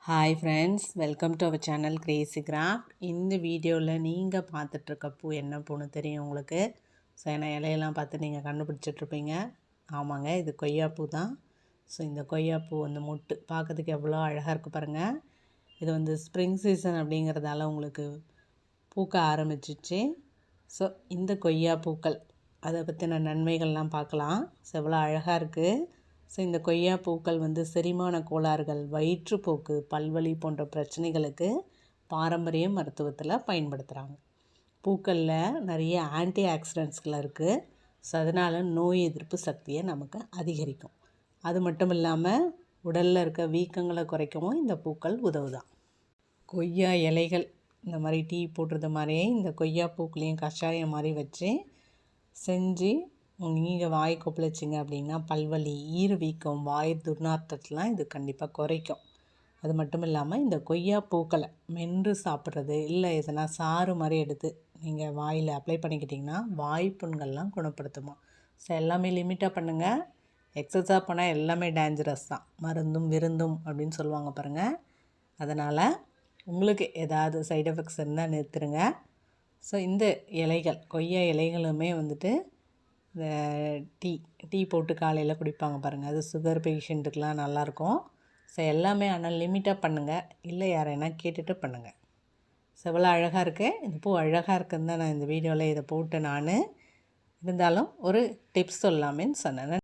Hi friends, welcome to our channel crazy craft. இந்த வீடியோவில் நீங்கள் பார்த்துட்ருக்க பூ என்ன பூன்னு தெரியும் உங்களுக்கு. ஸோ ஏன்னா இலையெல்லாம் பார்த்து நீங்கள் கண்டுபிடிச்சிட்ருப்பீங்க. ஆமாங்க, இது கொய்யாப்பூ தான். ஸோ இந்த கொய்யாப்பூ வந்து மொட்டு பார்க்கறதுக்கு எவ்வளோ அழகாக இருக்குது பாருங்கள். இது வந்து ஸ்ப்ரிங் சீசன் அப்படிங்கிறதால உங்களுக்கு பூக்க ஆரம்பிச்சிச்சு. ஸோ இந்த கொய்யா பூக்கள் அதை பற்றின நன்மைகள்லாம் பார்க்கலாம். ஸோ எவ்வளோ அழகாக இருக்குது. ஸோ இந்த கொய்யா பூக்கள் வந்து செரிமான கோளாறுகள், வயிற்றுப்போக்கு, பல்வலி போன்ற பிரச்சனைகளுக்கு பாரம்பரிய மருத்துவத்தில் பயன்படுத்துகிறாங்க. பூக்களில் நிறைய ஆன்டி ஆக்சிடென்ட்ஸ்கள் இருக்குது. ஸோ அதனால் நோய் எதிர்ப்பு சக்தியை நமக்கு அதிகரிக்கும். அது மட்டும் இல்லாமல் உடலில் இருக்க வீக்கங்களை குறைக்கவும் இந்த பூக்கள் உதவுதான். கொய்யா இலைகள் இந்த மாதிரி டீ போடுறது மாதிரியே இந்த கொய்யா பூக்களையும் கஷாயம் மாதிரி வச்சு செஞ்சு நீங்கள் வாய் கொப்பளிச்சிங்க அப்படின்னா பல்வலி, ஈறு வீக்கம், வாய் துர்நாற்றத்தெலாம் இது கண்டிப்பாக குறைக்கும். அது மட்டும் இல்லாமல் இந்த கொய்யா பூக்களை மென்று சாப்பிட்றது, இல்லை எதனா சாறு மாதிரி எடுத்து நீங்கள் வாயில் அப்ளை பண்ணிக்கிட்டிங்கன்னா வாய்ப்புண்கள்லாம் குணப்படுத்துமா. ஸோ எல்லாமே லிமிட்டாக பண்ணுங்கள். எக்ஸஸாக பண்ணால் எல்லாமே டேஞ்சரஸ் தான். மருந்தும் விருந்தும் அப்படின்னு சொல்லுவாங்க பாருங்கள். அதனால் உங்களுக்கு ஏதாவது சைடு எஃபெக்ட்ஸ் இருந்தால் நிறுத்துருங்க. ஸோ இந்த இலைகள், கொய்யா இலைகளுமே வந்துட்டு இந்த டீ போட்டு காலையில் குடிப்பாங்க பாருங்கள். அது சுகர் பேஷண்ட்டுக்கெலாம் நல்லாயிருக்கும். ஸோ எல்லாமே ஆனால் லிமிட்டாக பண்ணுங்கள். இல்லை யாரைனா கேட்டுட்டு பண்ணுங்கள். ஸோ எவ்வளோ அழகாக இருக்குது. இந்த பூ அழகாக இருக்குன்னு தான் நான் இந்த வீடியோவில் இதை போட்டு இருந்தாலும் ஒரு டிப்ஸ் சொல்லலாமேன்னு சொன்னேன்.